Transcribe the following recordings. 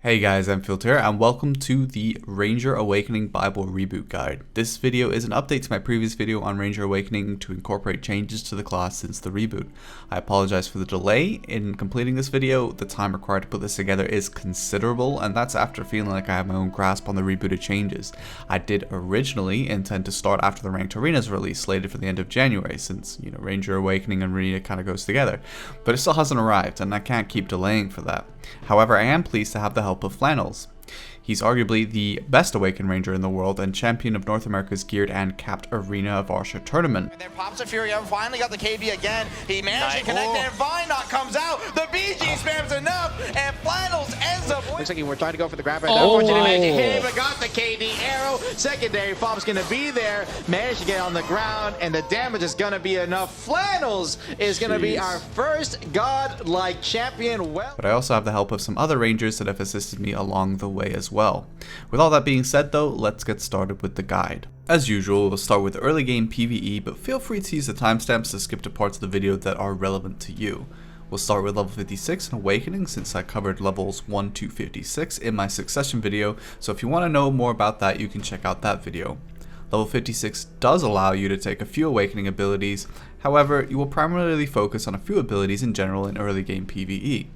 Hey guys, Anfield here, and welcome to the Ranger Awakening Bible Reboot Guide. This video is an update to my previous video on Ranger Awakening to incorporate changes to the class since the reboot. I apologize for the delay in completing this video. The time required to put this together is considerable, and that's after feeling like I have my own grasp on the rebooted changes. I did originally intend to start after the Ranked Arena's release, slated for the end of January, since, Ranger Awakening and Arena kind of goes together. But it still hasn't arrived, and I can't keep delaying for that. However, I am pleased to have the help of Flannels. He's arguably the best Awakened Ranger in the world and champion of North America's geared and capped Arena of Arsha tournament. And then pops a Fury up, finally got the KB again. He managed to connect and Vine Knot comes out. The BG spams enough, and Flannels ends up. Looks like we're trying to go for the grab right now. Unfortunately, hit him, but got the KD arrow. Secondary Fob's gonna be there. Managed to get on the ground, and the damage is gonna be enough. Flannels is gonna be our first god-like champion. But I also have the help of some other Rangers that have assisted me along the way as well. With all that being said though, let's get started with the guide. As usual, we'll start with early game PvE, but feel free to use the timestamps to skip to parts of the video that are relevant to you. We'll start with level 56 in Awakening, since I covered levels 1 to 56 in my Succession video, so if you want to know more about that, you can check out that video. Level 56 does allow you to take a few Awakening abilities, however, you will primarily focus on a few abilities in general in early game PvE.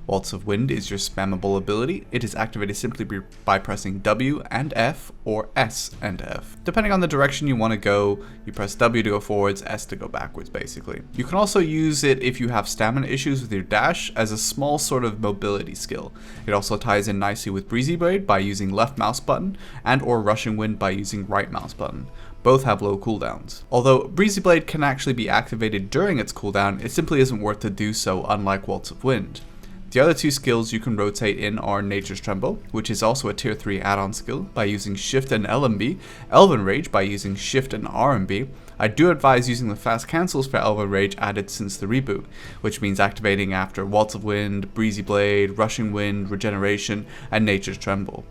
Waltz of Wind is your spammable ability. It is activated simply by pressing W and F or S and F. Depending on the direction you want to go, you press W to go forwards, S to go backwards basically. You can also use it if you have stamina issues with your dash as a small sort of mobility skill. It also ties in nicely with Breezy Blade by using left mouse button and or Rushing Wind by using right mouse button. Both have low cooldowns. Although Breezy Blade can actually be activated during its cooldown, it simply isn't worth to do so, unlike Waltz of Wind. The other two skills you can rotate in are Nature's Tremble, which is also a tier 3 add-on skill by using Shift and LMB, Elven Rage by using Shift and RMB. I do advise using the fast cancels for Elven Rage added since the reboot, which means activating after Waltz of Wind, Breezy Blade, Rushing Wind, Regeneration, and Nature's Tremble.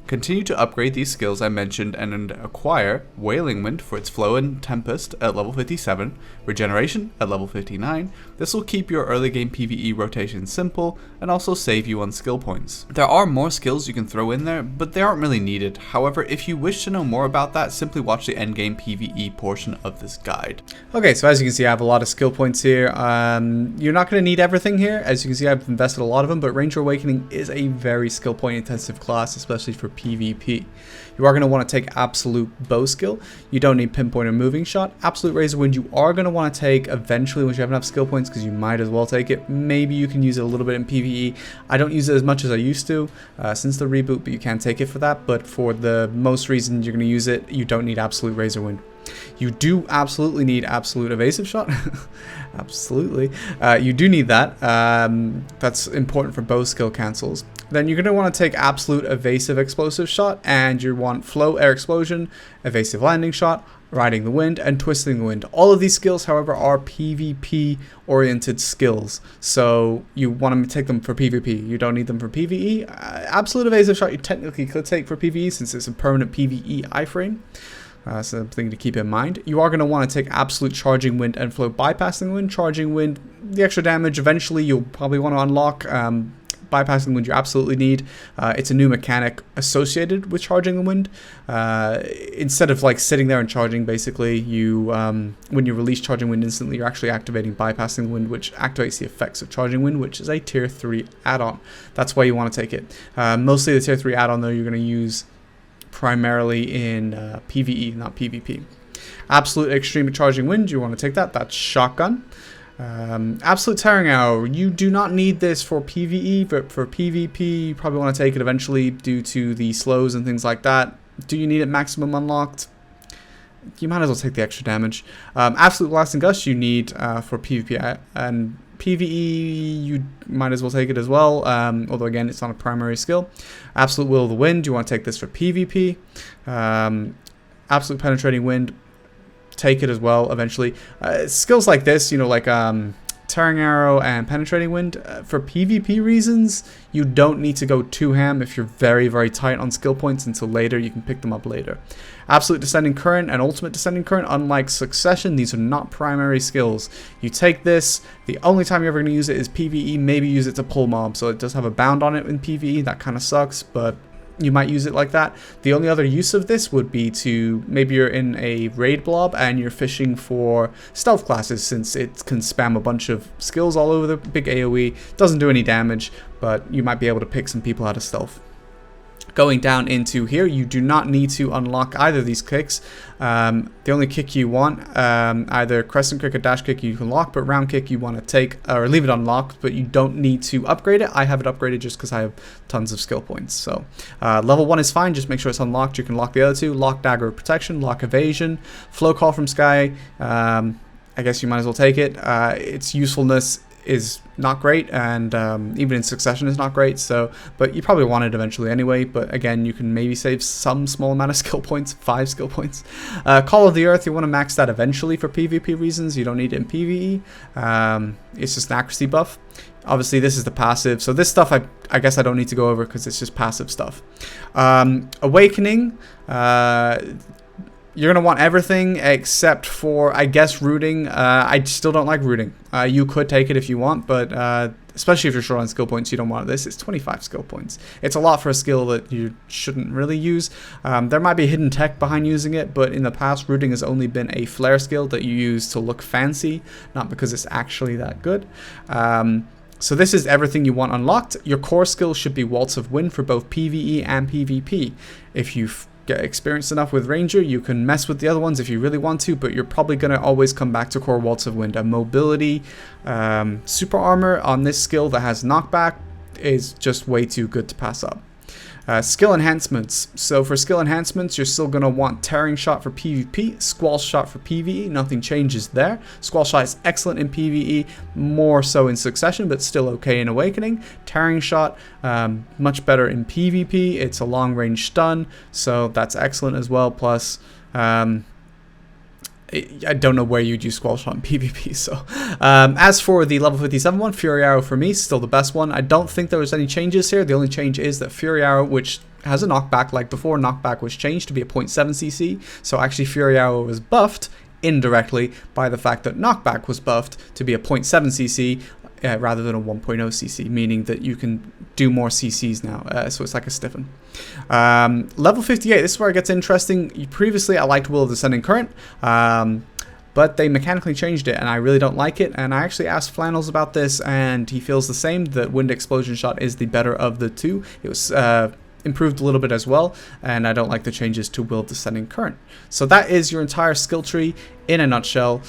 Continue to upgrade these skills I mentioned and acquire Wailing Wind for its Flow and Tempest at level 57, Regeneration at level 59. This will keep your early game PvE rotation simple and also save you on skill points. There are more skills you can throw in there, but they aren't really needed. However, if you wish to know more about that, simply watch the endgame PvE portion of this guide. Okay, so as you can see, I have a lot of skill points here. You're not going to need everything here. As you can see, I've invested a lot of them, but Ranger Awakening is a very skill point intensive class, especially for PvP. You are going to want to take Absolute Bow Skill. You don't need Pinpoint or Moving Shot. Absolute Razor Wind you are going to want to take eventually once you have enough skill points, because you might as well take it. Maybe you can use it a little bit in PvE. I don't use it as much as I used to since the reboot, but you can take it for that. But for the most reasons you're going to use it, you don't need Absolute Razor Wind. You do absolutely need Absolute Evasive Shot. Absolutely. You do need that. That's important for bow skill cancels. Then you're going to want to take Absolute Evasive Explosive Shot, and you want Flow Air Explosion, Evasive Landing Shot, Riding the Wind, and Twisting the Wind. All of these skills, however, are PvP oriented skills, so you want to take them for PvP. You don't need them for PvE. Absolute Evasive Shot you technically could take for PvE since it's a permanent PvE iframe. Something to keep in mind. You are going to want to take Absolute Charging Wind and Flow Bypassing Wind. Charging Wind, the extra damage, eventually you'll probably want to unlock. Bypassing Wind you absolutely need. It's a new mechanic associated with Charging the Wind. Instead of like sitting there and charging, basically, you when you release Charging Wind instantly, you're actually activating Bypassing Wind, which activates the effects of Charging Wind, which is a tier 3 add-on. That's why you want to take it. Mostly the tier 3 add-on though you're going to use primarily in PvE, not PvP. Absolute Extreme Charging Wind, you want to take that. That's Shotgun. Absolute Tearing Arrow, you do not need this for PvE, but for PvP you probably want to take it eventually due to the slows and things like that. Do you need it maximum unlocked? You might as well take the extra damage. Absolute Blasting Gust you need for PvP, and PvE you might as well take it as well, although again it's not a primary skill. Absolute Will of the Wind, you want to take this for PvP. Absolute Penetrating Wind, take it as well eventually. Skills like this, like Tearing Arrow and Penetrating Wind. For PvP reasons, you don't need to go too ham if you're very, very tight on skill points until later. You can pick them up later. Absolute Descending Current and Ultimate Descending Current, unlike Succession, these are not primary skills. You take this, the only time you're ever going to use it is PvE, maybe use it to pull mobs, so it does have a bound on it in PvE, that kind of sucks, but you might use it like that. The only other use of this would be to, maybe you're in a raid blob and you're fishing for stealth classes, since it can spam a bunch of skills all over the big AoE, doesn't do any damage, but you might be able to pick some people out of stealth. Going down into here, you do not need to unlock either of these kicks. The only kick you want, either crescent kick or dash kick, you can lock, but round kick you want to take or leave it unlocked, but you don't need to upgrade it. I have it upgraded just because I have tons of skill points. So level 1 is fine, just make sure it's unlocked. You can lock the other two: lock dagger of protection, lock evasion, flow call from sky. I guess you might as well take it. Its usefulness is not great, and even in Succession is not great, so, but you probably want it eventually anyway. But again, you can maybe save some small amount of skill points, 5 skill points. Call of the Earth, you want to max that eventually for PvP reasons. You don't need it in PvE. It's just an accuracy buff. Obviously this is the passive, so this stuff I guess I don't need to go over because it's just passive stuff. Awakening, you're going to want everything except for, I guess, rooting. I still don't like rooting. You could take it if you want, but especially if you're short on skill points, you don't want this. It's 25 skill points. It's a lot for a skill that you shouldn't really use. There might be hidden tech behind using it, but in the past, rooting has only been a flare skill that you use to look fancy, not because it's actually that good. So this is everything you want unlocked. Your core skill should be Waltz of Wind for both PvE and PvP. If you get experienced enough with Ranger, you can mess with the other ones if you really want to, but you're probably going to always come back to core Waltz of Wind. And mobility, super armor on this skill that has knockback is just way too good to pass up. Skill enhancements. So for skill enhancements, you're still going to want Tearing Shot for PvP, Squall Shot for PvE. Nothing changes there. Squall Shot is excellent in PvE, more so in Succession, but still okay in Awakening. Tearing Shot, much better in PvP. It's a long range stun, so that's excellent as well. Plus, I don't know where you'd use Squall Shot in PvP. So, as for the level 57 one, Fury Arrow for me, still the best one. I don't think there was any changes here. The only change is that Fury Arrow, which has a knockback like before, knockback was changed to be a 0.7 CC. So actually Fury Arrow was buffed indirectly by the fact that knockback was buffed to be a 0.7 CC rather than a 1.0 CC, meaning that you can do more CCs now. So it's like a stiffen. Level 58, this is where it gets interesting. Previously, I liked Will of Descending Current, but they mechanically changed it, and I really don't like it. And I actually asked Flannels about this, and he feels the same, that Wind Explosion Shot is the better of the two. It was improved a little bit as well, and I don't like the changes to Will of Descending Current. So that is your entire skill tree in a nutshell.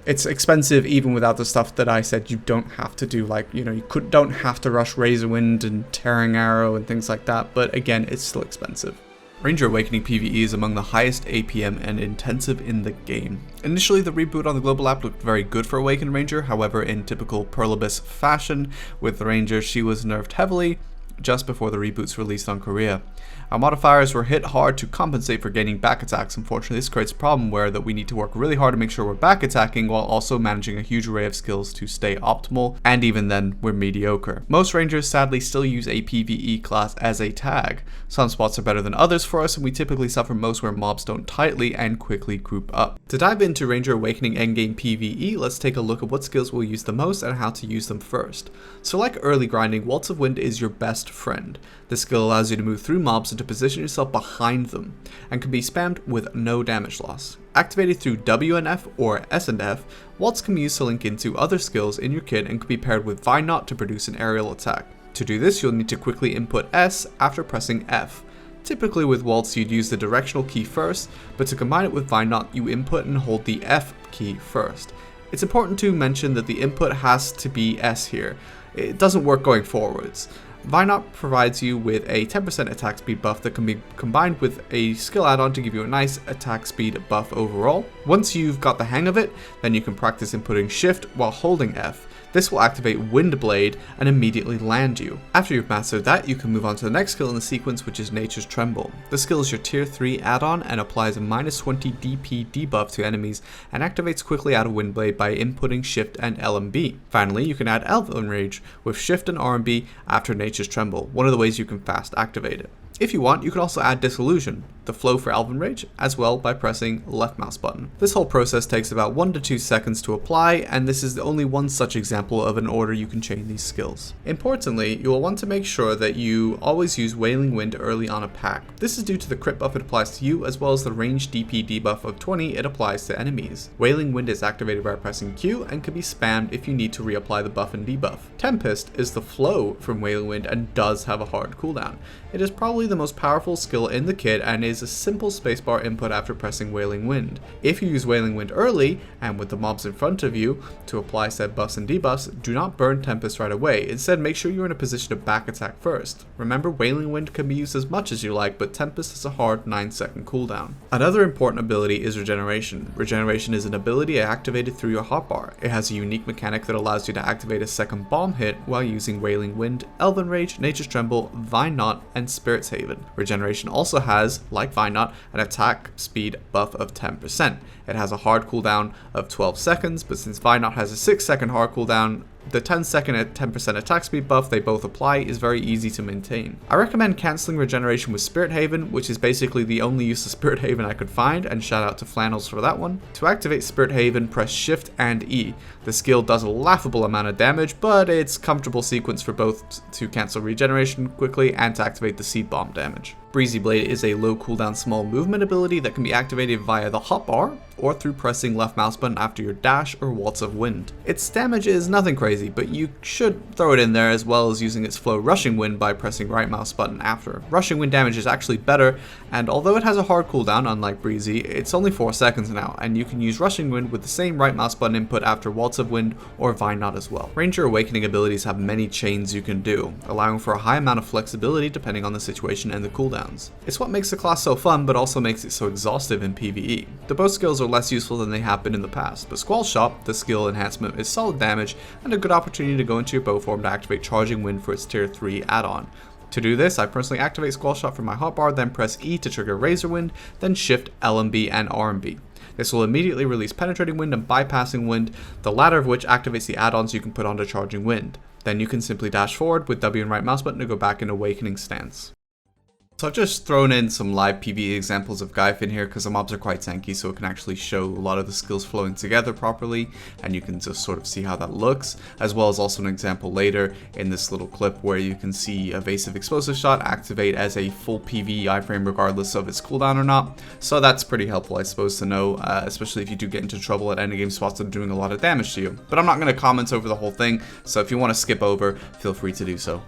It's expensive even without the stuff that I said you don't have to do, like, you know, you don't have to rush Razor Wind and Tearing Arrow and things like that, but again, it's still expensive. Ranger Awakening PvE is among the highest APM and intensive in the game. Initially, the reboot on the global app looked very good for Awakened Ranger, however, in typical Perlibus fashion with the Ranger, she was nerfed heavily just before the reboots released on Korea. Our modifiers were hit hard to compensate for gaining back attacks. Unfortunately, this creates a problem where that we need to work really hard to make sure we're back attacking while also managing a huge array of skills to stay optimal, and even then, we're mediocre. Most Rangers sadly still use a PvE class as a tag. Some spots are better than others for us, and we typically suffer most where mobs don't tightly and quickly group up. To dive into Ranger Awakening endgame PvE, let's take a look at what skills we'll use the most and how to use them first. So like early grinding, Waltz of Wind is your best friend. This skill allows you to move through mobs and to position yourself behind them, and can be spammed with no damage loss. Activated through W and F or S and F, Waltz can be used to link into other skills in your kit and can be paired with Vine Knot to produce an aerial attack. To do this, you'll need to quickly input S after pressing F. Typically with Waltz you'd use the directional key first, but to combine it with Vine Knot you input and hold the F key first. It's important to mention that the input has to be S here. It doesn't work going forwards. Vine Knot provides you with a 10% attack speed buff that can be combined with a skill add-on to give you a nice attack speed buff overall. Once you've got the hang of it, then you can practice inputting Shift while holding F. This will activate Wind Blade and immediately land you. After you've mastered that, you can move on to the next skill in the sequence, which is Nature's Tremble. This skill is your tier 3 add-on and applies a -20 DP debuff to enemies and activates quickly out of Wind Blade by inputting Shift and LMB. Finally, you can add Elven Rage with Shift and RMB after Nature's Tremble, one of the ways you can fast activate it. If you want, you can also add Disillusion, the flow for Elven Rage, as well by pressing left mouse button. This whole process takes about 1 to 2 seconds to apply, and this is only one such example of an order you can chain these skills. Importantly, you will want to make sure that you always use Wailing Wind early on a pack. This is due to the crit buff it applies to you, as well as the range DP debuff of 20 it applies to enemies. Wailing Wind is activated by pressing Q and can be spammed if you need to reapply the buff and debuff. Tempest is the flow from Wailing Wind and does have a hard cooldown. It is probably the most powerful skill in the kit and is a simple spacebar input after pressing Wailing Wind. If you use Wailing Wind early, and with the mobs in front of you, to apply said buffs and debuffs, do not burn Tempest right away. Instead, make sure you're in a position to back attack first. Remember, Wailing Wind can be used as much as you like, but Tempest has a hard 9-second cooldown. Another important ability is Regeneration. Regeneration is an ability activated through your hotbar. It has a unique mechanic that allows you to activate a second bomb hit while using Wailing Wind, Elven Rage, Nature's Tremble, Vine Knot, and Spirit's Haven. Regeneration also has, like Vine Knot, an attack speed buff of 10%. It has a hard cooldown of 12 seconds, but since Vine Knot has a 6-second hard cooldown, the 10-second at 10% attack speed buff they both apply is very easy to maintain. I recommend cancelling Regeneration with Spirit Haven, which is basically the only use of Spirit Haven I could find, and shout out to Flannels for that one. To activate Spirit Haven, press Shift and E. The skill does a laughable amount of damage, but it's comfortable sequence for both to cancel Regeneration quickly and to activate the Seed Bomb damage. Breezy Blade is a low cooldown small movement ability that can be activated via the hotbar or through pressing left mouse button after your dash or Waltz of Wind. Its damage is nothing crazy, but you should throw it in there as well as using its flow Rushing Wind by pressing right mouse button after. Rushing Wind damage is actually better, and although it has a hard cooldown unlike Breezy, it's only 4 seconds now, and you can use Rushing Wind with the same right mouse button input after Waltz of Wind or Vine Knot as well. Ranger Awakening abilities have many chains you can do, allowing for a high amount of flexibility depending on the situation and the cooldowns. It's what makes the class so fun, but also makes it so exhaustive in PvE. The bow skills are less useful than they have been in the past, but Squall Shot, the skill enhancement, is solid damage and a good opportunity to go into your bow form to activate Charging Wind for its tier 3 add-on. To do this, I personally activate Squall Shot from my hotbar, then press E to trigger Razor Wind, then Shift, LMB, and RMB. This will immediately release Penetrating Wind and Bypassing Wind, the latter of which activates the add-ons you can put onto Charging Wind. Then you can simply dash forward with W and right mouse button to go back in Awakening stance. So I've just thrown in some live PvE examples of Gyfin here because the mobs are quite tanky, so it can actually show a lot of the skills flowing together properly, and you can just sort of see how that looks, as well as also an example later in this little clip where you can see Evasive Explosive Shot activate as a full PvE iframe regardless of its cooldown or not. So that's pretty helpful, I suppose, to know, especially if you do get into trouble at endgame spots that are doing a lot of damage to you. But I'm not going to comment over the whole thing, so if you want to skip over, feel free to do so.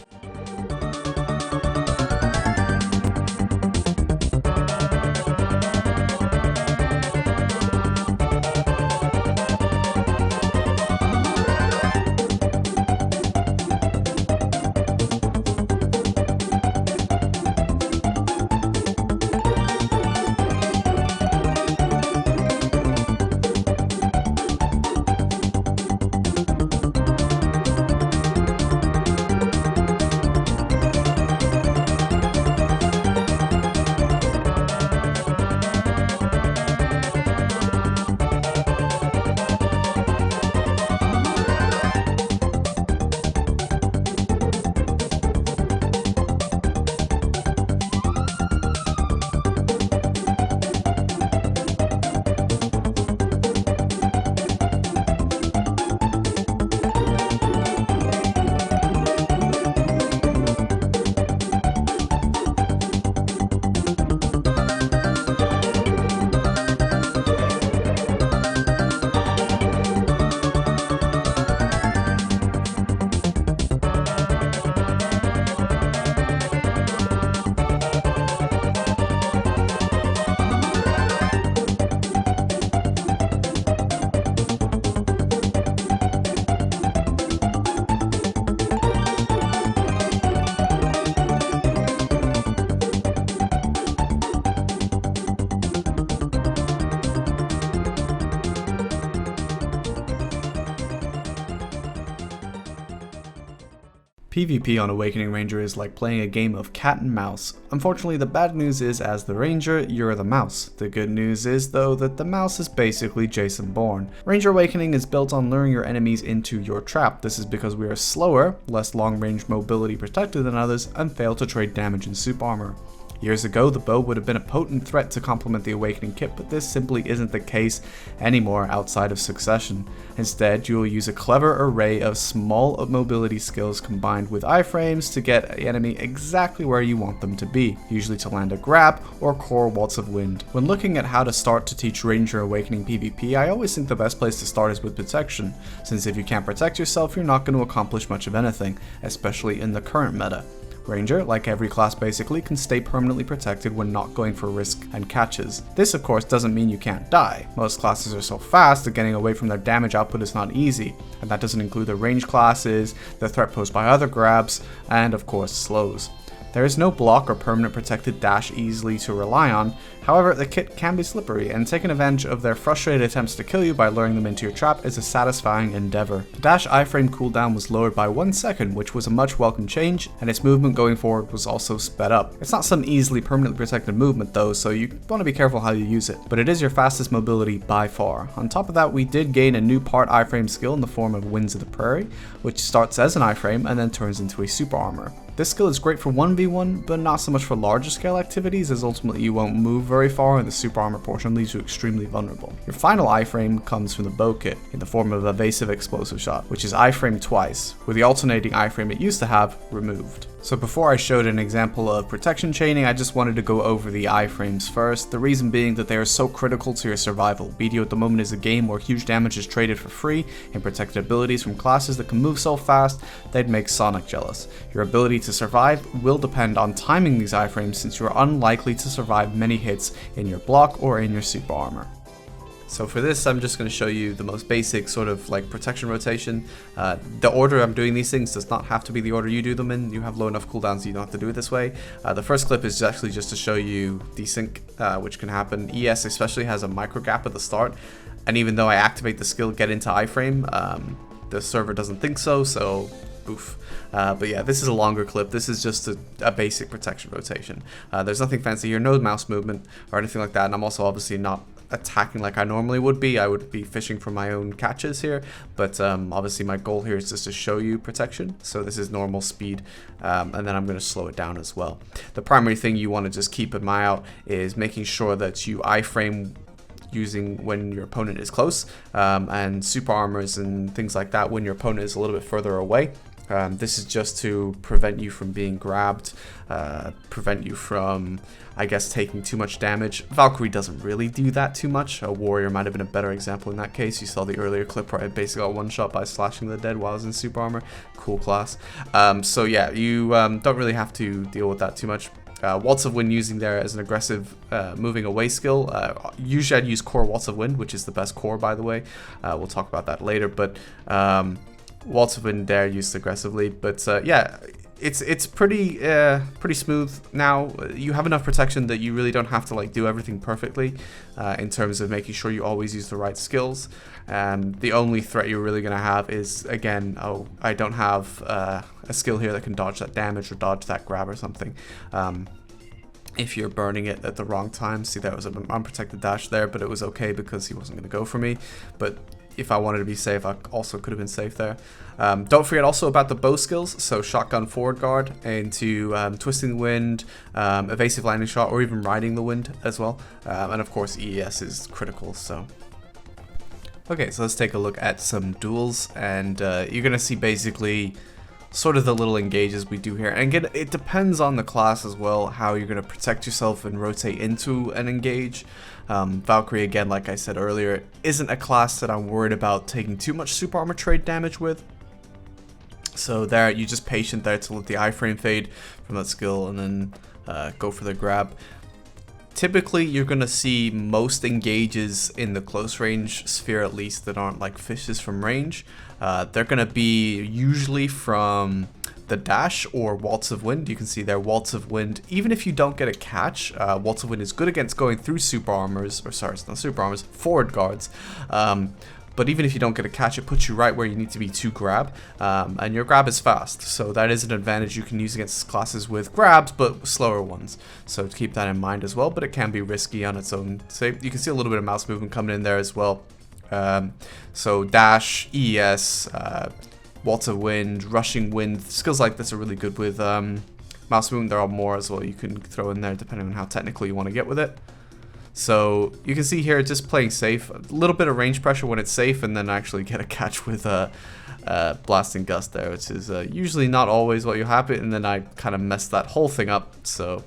PvP on Awakening Ranger is like playing a game of cat and mouse. Unfortunately, the bad news is as the Ranger, you're the mouse. The good news is though that the mouse is basically Jason Bourne. Ranger Awakening is built on luring your enemies into your trap. This is because we are slower, less long-range mobility protected than others, and fail to trade damage in soup armor. Years ago, the bow would have been a potent threat to complement the Awakening kit, but this simply isn't the case anymore outside of Succession. Instead, you will use a clever array of small mobility skills combined with iframes to get the enemy exactly where you want them to be, usually to land a grab or core Waltz of Wind. When looking at how to start to teach Ranger Awakening PvP, I always think the best place to start is with protection, since if you can't protect yourself, you're not going to accomplish much of anything, especially in the current meta. Ranger, like every class basically, can stay permanently protected when not going for risk and catches. This of course doesn't mean you can't die. Most classes are so fast that getting away from their damage output is not easy, and that doesn't include the range classes, the threat posed by other grabs, and of course slows. There is no block or permanent protected dash easily to rely on, however the kit can be slippery, and taking advantage of their frustrated attempts to kill you by luring them into your trap is a satisfying endeavor. The dash iframe cooldown was lowered by 1 second, which was a much welcome change, and its movement going forward was also sped up. It's not some easily permanently protected movement though, so you want to be careful how you use it, but it is your fastest mobility by far. On top of that, we did gain a new part iframe skill in the form of Winds of the Prairie, which starts as an iframe and then turns into a super armor. This skill is great for 1v1, but not so much for larger scale activities, as ultimately you won't move very far and the super armor portion leaves you extremely vulnerable. Your final iframe comes from the bow kit, in the form of Evasive Explosive Shot, which is iframed twice, with the alternating iframe it used to have removed. So before I showed an example of protection chaining, I just wanted to go over the iframes first, the reason being that they are so critical to your survival. BDO at the moment is a game where huge damage is traded for free, and protected abilities from classes that can move so fast, they'd make Sonic jealous. Your ability to survive will depend on timing these iframes, since you are unlikely to survive many hits in your block or in your super armor. So for this, I'm just going to show you the most basic sort of like protection rotation. The order I'm doing these things does not have to be the order you do them in. You have low enough cooldowns so you don't have to do it this way. The first clip is actually just to show you desync, which can happen. ES especially has a micro gap at the start, and even though I activate the skill get into iframe, the server doesn't think so, so oof. But yeah, this is a longer clip. This is just a basic protection rotation. There's nothing fancy here, no mouse movement or anything like that, and I'm also obviously not attacking like I normally would be. I would be fishing for my own catches here, but obviously my goal here is just to show you protection. So this is normal speed, and then I'm going to slow it down as well. The primary thing you want to just keep an eye out is making sure that you iframe using when your opponent is close, and super armors and things like that when your opponent is a little bit further away. This is just to prevent you from being grabbed, prevent you from, I guess, taking too much damage. Valkyrie doesn't really do that too much. A warrior might have been a better example in that case. You saw the earlier clip where I basically got one shot by slashing the dead while I was in super armor. Cool class. So yeah, you don't really have to deal with that too much. Waltz of Wind using there as an aggressive moving away skill. Usually I'd use core Waltz of Wind, which is the best core, by the way. We'll talk about that later, but Waltz of Wind there used aggressively. But yeah, it's pretty smooth now. You have enough protection that you really don't have to like do everything perfectly in terms of making sure you always use the right skills. The only threat you're really going to have is, again, oh, I don't have a skill here that can dodge that damage or dodge that grab or something. If you're burning it at the wrong time. See, that was an unprotected dash there, but it was okay because he wasn't going to go for me. But if I wanted to be safe, I also could have been safe there. Don't forget also about the bow skills, so shotgun forward guard into twisting the wind, evasive landing shot, or even riding the wind as well. And of course EES is critical. So okay, so let's take a look at some duels, and you're gonna see basically sort of the little engages we do here. And again, it depends on the class as well, how you're going to protect yourself and rotate into an engage. Valkyrie, again, like I said earlier, isn't a class that I'm worried about taking too much super armor trade damage with. So there, you just patient there to let the iframe fade from that skill and then go for the grab. Typically, you're going to see most engages in the close range sphere, at least, that aren't like fishes from range. They're going to be usually from the dash or Waltz of Wind. You can see there, Waltz of Wind. Even if you don't get a catch, Waltz of Wind is good against going through super armors, or sorry, it's not super armors, forward guards. but even if you don't get a catch, it puts you right where you need to be to grab, and your grab is fast, so that is an advantage you can use against classes with grabs, but slower ones, so keep that in mind as well, but it can be risky on its own. So you can see a little bit of mouse movement coming in there as well. So dash, ES, Waltz of Wind, Rushing Wind, skills like this are really good with mouse movement. There are more as well you can throw in there depending on how technical you want to get with it. So you can see here just playing safe, a little bit of range pressure when it's safe, and then actually get a catch with a Blasting Gust there, which is usually not always what you happen, and then I kind of messed that whole thing up. So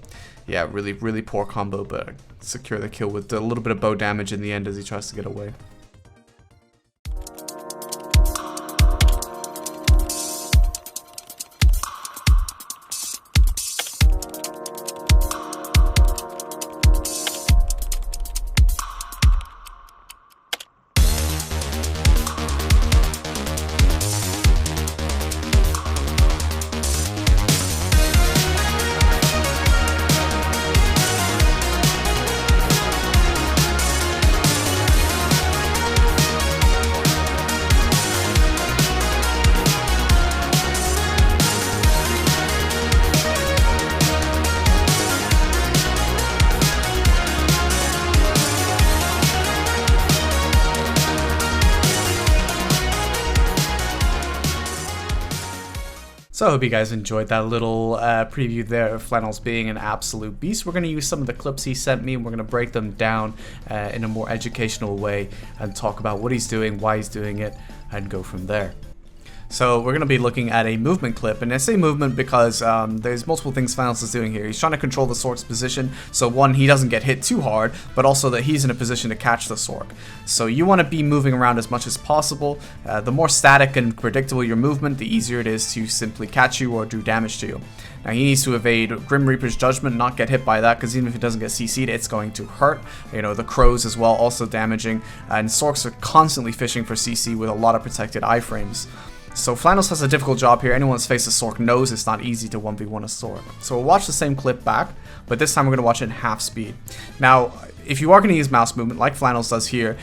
yeah, really poor combo, but secure the kill with a little bit of bow damage in the end as he tries to get away. So I hope you guys enjoyed that little preview there of Flannels being an absolute beast. We're going to use some of the clips he sent me, and we're going to break them down in a more educational way and talk about what he's doing, why he's doing it, and go from there. So we're going to be looking at a movement clip, and I say movement because there's multiple things Flannels is doing here. He's trying to control the Sork's position, so one, he doesn't get hit too hard, but also that he's in a position to catch the Sork. So you want to be moving around as much as possible. The more static and predictable your movement, the easier it is to simply catch you or do damage to you. Now he needs to evade Grim Reaper's Judgment, not get hit by that, because even if it doesn't get CC'd, it's going to hurt. You know, the crows as well, also damaging, and Sorks are constantly fishing for CC with a lot of protected iframes. So Flannels has a difficult job here. Anyone that's faced a Sork knows it's not easy to 1v1 a Sork. So we'll watch the same clip back, but this time we're going to watch it in half speed. Now, if you are going to use mouse movement, like Flannels does here,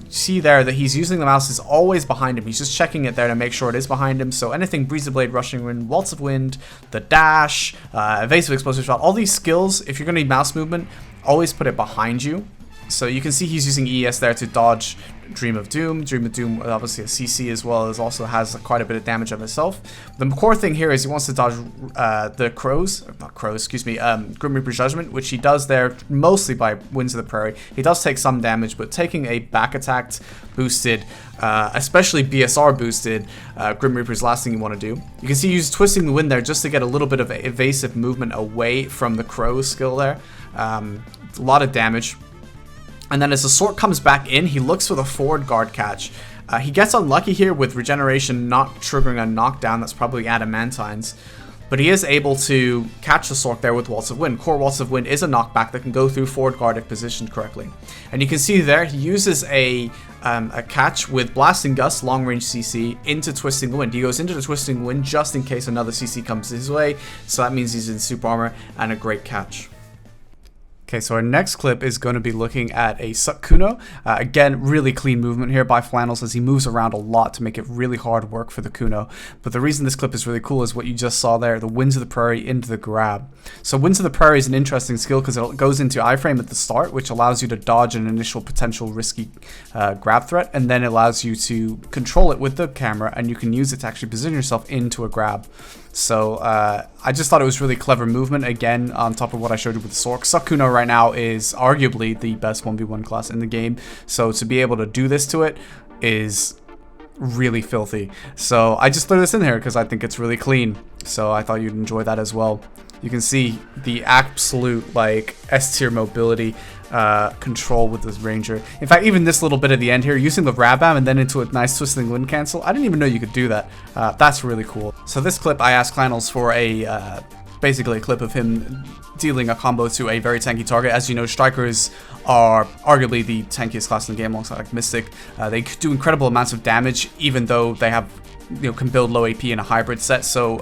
see there that he's using the mouse is always behind him. He's just checking it there to make sure it is behind him. So anything Breeze of Blade, Rushing Wind, Waltz of Wind, the dash, evasive explosive shot, all these skills, if you're going to need mouse movement, always put it behind you. So you can see he's using ES there to dodge Dream of Doom. Dream of Doom, obviously a CC as well, as also has quite a bit of damage of itself. The core thing here is he wants to dodge the Grim Reaper's Judgment, which he does there mostly by Winds of the Prairie. He does take some damage, but taking a back attack boosted, especially BSR boosted, Grim Reaper is the last thing you want to do. You can see he's twisting the wind there just to get a little bit of evasive movement away from the Crow's skill there. A lot of damage. And then as the Sork comes back in, he looks for the forward guard catch. He gets unlucky here with regeneration not triggering a knockdown. That's probably Adamantine's. But he is able to catch the Sork there with Waltz of Wind. Core Waltz of Wind is a knockback that can go through forward guard if positioned correctly. And you can see there, he uses a catch with Blasting Gust, long range CC, into Twisting the Wind. He goes into the Twisting Wind just in case another CC comes his way. So that means he's in super armor and a great catch. Okay, so our next clip is going to be looking at a Suck Kuno. Again, really clean movement here by Flannels as he moves around a lot to make it really hard work for the Kuno. But the reason this clip is really cool is what you just saw there, the Winds of the Prairie into the grab. So Winds of the Prairie is an interesting skill because it goes into iframe at the start, which allows you to dodge an initial potential risky grab threat, and then it allows you to control it with the camera, and you can use it to actually position yourself into a grab. So I just thought it was really clever movement, again, on top of what I showed you with Sork. Suck Kuno right now is arguably the best 1v1 class in the game, so to be able to do this to it is really filthy. So I just threw this in here because I think it's really clean, so I thought you'd enjoy that as well. You can see the absolute, like, S-tier mobility control with this Ranger. In fact, even this little bit at the end here, using the Rabam and then into a nice Twisting Wind cancel, I didn't even know you could do that. That's really cool. So this clip, I asked Flannels for a basically a clip of him dealing a combo to a very tanky target. As you know, Strikers are arguably the tankiest class in the game alongside like Mystic. They do incredible amounts of damage, even though they have, you know, can build low AP in a hybrid set. So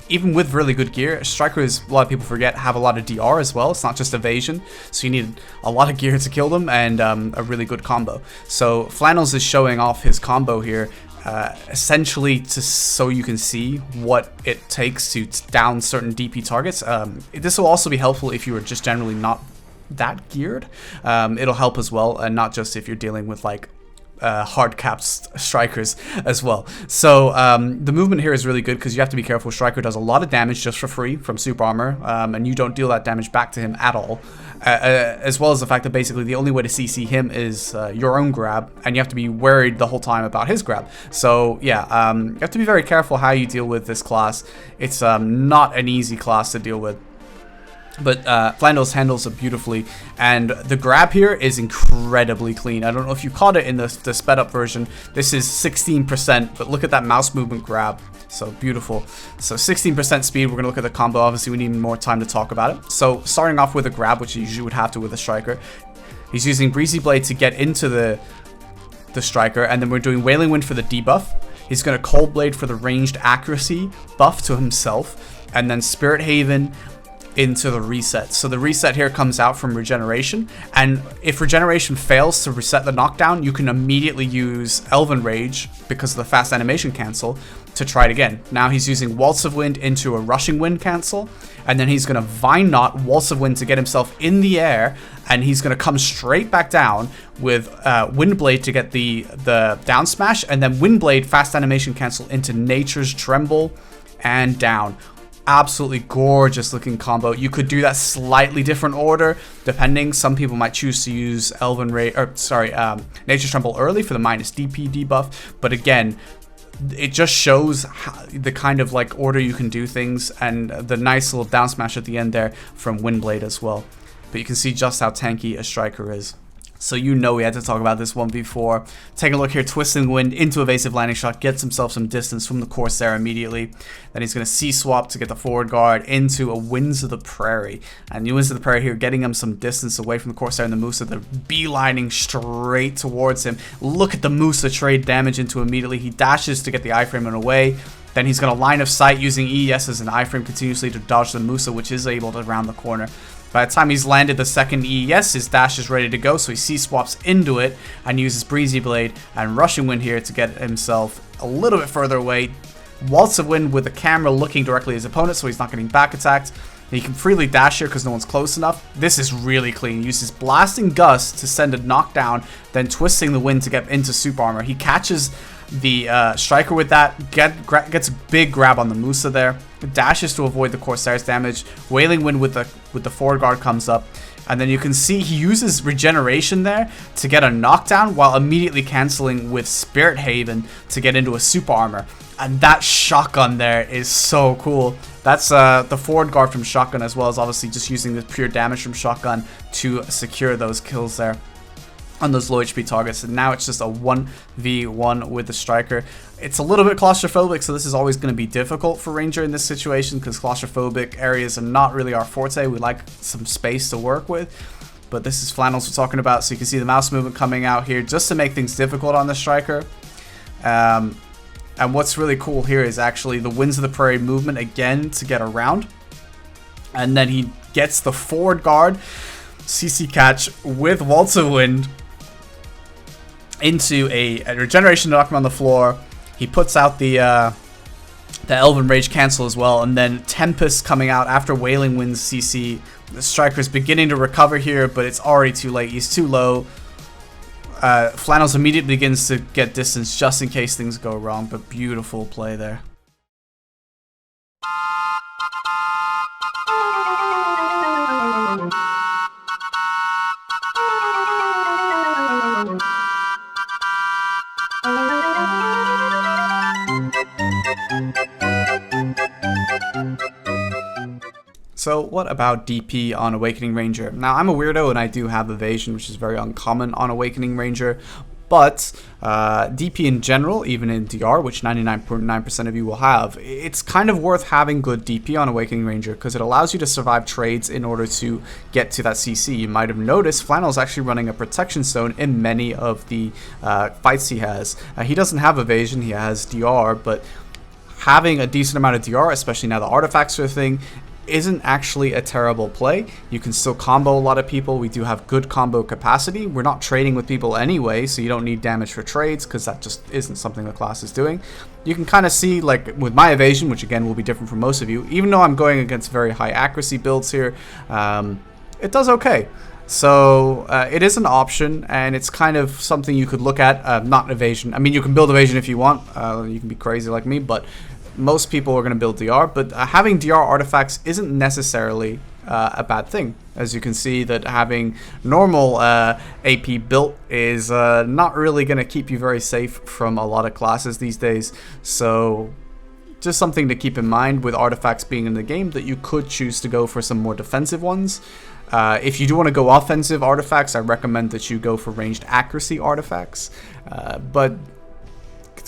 even with really good gear, strikers, a lot of people forget, have a lot of DR as well. It's not just evasion, so you need a lot of gear to kill them, and a really good combo. So Flannels is showing off his combo here, essentially so you can see what it takes to down certain DP targets. This will also be helpful if you are just generally not that geared. It'll help as well, and not just if you're dealing with like hard capped strikers as well. So the movement here is really good because you have to be careful. Striker does a lot of damage just for free from super armor, and you don't deal that damage back to him at all, as well as the fact that basically the only way to CC him is your own grab, and you have to be worried the whole time about his grab. So yeah, you have to be very careful how you deal with this class. It's not an easy class to deal with. But Flannels handles it beautifully, and the grab here is incredibly clean. I don't know if you caught it in the sped up version. This is 16%, but look at that mouse movement grab. So beautiful. So 16% speed. We're going to look at the combo. Obviously, we need more time to talk about it. So starting off with a grab, which you usually would have to with a striker. He's using Breezy Blade to get into the striker, and then we're doing Wailing Wind for the debuff. He's going to Cold Blade for the ranged accuracy buff to himself, and then Spirit Haven into the reset. So the reset here comes out from regeneration, and if regeneration fails to reset the knockdown, you can immediately use Elven Rage because of the fast animation cancel to try it again. Now he's using Waltz of Wind into a Rushing Wind cancel, and then he's going to Vine Knot Waltz of Wind to get himself in the air, and he's going to come straight back down with Windblade to get the down smash, and then Windblade fast animation cancel into Nature's Tremble and down. Absolutely gorgeous looking combo. You could do that slightly different order depending. Some people might choose to use Nature's Tremble early for the minus DP debuff, but again, it just shows the kind of like order you can do things, and the nice little down smash at the end there from Windblade as well. But you can see just how tanky a striker is. So you know we had to talk about this one before. Take a look here, Twisting Wind into Evasive Landing Shot, gets himself some distance from the Corsair immediately. Then he's going to C-swap to get the forward guard into a Winds of the Prairie. And the Winds of the Prairie here getting him some distance away from the Corsair and the Musa. They're beelining straight towards him. Look at the Musa trade damage into immediately. He dashes to get the iframe and away. Then he's going to line of sight using EES as an iframe continuously to dodge the Musa, which is able to round the corner. By the time he's landed the second EES, his dash is ready to go, so he C-swaps into it and uses Breezy Blade and Rushing Wind here to get himself a little bit further away. Waltz of Wind with the camera looking directly at his opponent, so he's not getting back attacked. He can freely dash here because no one's close enough. This is really clean. He uses Blasting Gust to send a knockdown, then Twisting the Wind to get into Super Armor. He catches the striker with that, gets a big grab on the Musa there, dashes to avoid the Corsair's damage. Wailing Wind with the forward guard comes up, and then you can see he uses regeneration there to get a knockdown while immediately canceling with Spirit Haven to get into a super armor. And that shotgun there is so cool. That's the forward guard from shotgun, as well as obviously just using the pure damage from shotgun to secure those kills there on those low HP targets. And now it's just a 1v1 with the striker. It's a little bit claustrophobic, so this is always going to be difficult for Ranger in this situation because claustrophobic areas are not really our forte. We like some space to work with. But this is Flannels we're talking about, so you can see the mouse movement coming out here just to make things difficult on the striker. And what's really cool here is actually the Winds of the Prairie movement again to get around. And then he gets the forward guard, CC catch with Waltz of Wind into a regeneration to knock him on the floor. He puts out the Elven Rage cancel as well, and then Tempest coming out after Wailing Wind's CC. The striker's beginning to recover here, but it's already too late. He's too low. Flannels immediately begins to get distance just in case things go wrong, but beautiful play there. So what about DP on Awakening Ranger? Now I'm a weirdo and I do have evasion, which is very uncommon on Awakening Ranger, but DP in general, even in DR, which 99.9% of you will have, it's kind of worth having good DP on Awakening Ranger because it allows you to survive trades in order to get to that CC. You might have noticed Flannel's actually running a protection stone in many of the fights he has. He doesn't have evasion, he has DR, but having a decent amount of DR, especially now the artifacts are a thing, isn't actually a terrible play. You can still combo a lot of people. We do have good combo capacity. We're not trading with people anyway, so you don't need damage for trades, because that just isn't something the class is doing. You can kind of see, like with my evasion, which again will be different from most of you, even though I'm going against very high accuracy builds here, it does okay. So it is an option, and it's kind of something you could look at. Not evasion. I mean, you can build evasion if you want. You can be crazy like me, but most people are going to build DR, but having DR artifacts isn't necessarily a bad thing. As you can see, that having normal AP built is not really going to keep you very safe from a lot of classes these days. So just something to keep in mind with artifacts being in the game, that you could choose to go for some more defensive ones. If you do want to go offensive artifacts, I recommend that you go for ranged accuracy artifacts. But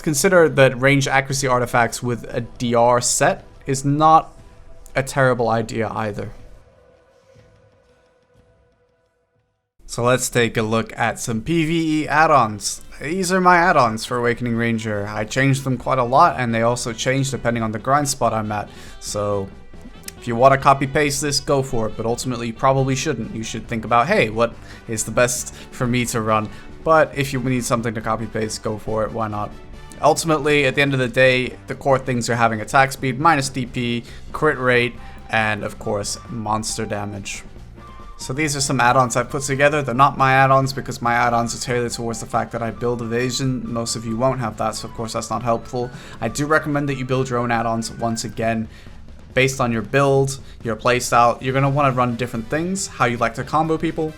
consider that ranged accuracy artifacts with a DR set is not a terrible idea either. So let's take a look at some PvE add-ons. These are my add-ons for Awakening Ranger. I changed them quite a lot, and they also change depending on the grind spot I'm at. So if you want to copy paste this, go for it, but ultimately you probably shouldn't. You should think about, hey, what is the best for me to run? But if you need something to copy paste, go for it, why not? Ultimately, at the end of the day, the core things are having attack speed, minus DP, crit rate, and of course, monster damage. So these are some add-ons I put together. They're not my add-ons because my add-ons are tailored towards the fact that I build evasion. Most of you won't have that, so of course that's not helpful. I do recommend that you build your own add-ons once again, based on your build, your playstyle. You're going to want to run different things, how you like to combo people.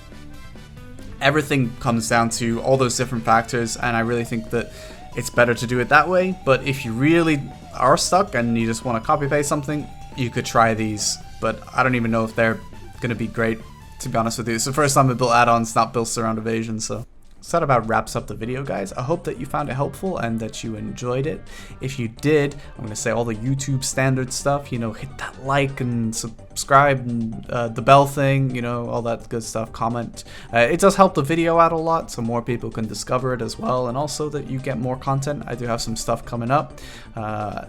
Everything comes down to all those different factors, and I really think that it's better to do it that way. But if you really are stuck and you just want to copy paste something, you could try these, but I don't even know if they're going to be great, to be honest with you. It's the first time I built add-ons not built around evasion, so that about wraps up the video, guys. I hope that you found it helpful and that you enjoyed it. If you did, I'm going to say all the YouTube standard stuff, you know, hit that like and subscribe and the bell thing, you know, all that good stuff, comment. It does help the video out a lot, so more people can discover it as well, and also that you get more content. I do have some stuff coming up.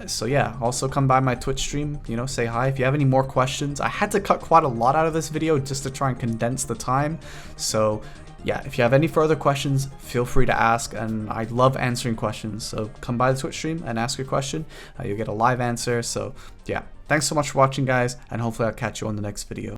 So yeah, also come by my Twitch stream, you know, say hi. If you have any more questions, I had to cut quite a lot out of this video just to try and condense the time. So yeah, if you have any further questions, feel free to ask, and I love answering questions. So come by the Twitch stream and ask your question. You'll get a live answer. So yeah, thanks so much for watching, guys, and hopefully I'll catch you on the next video.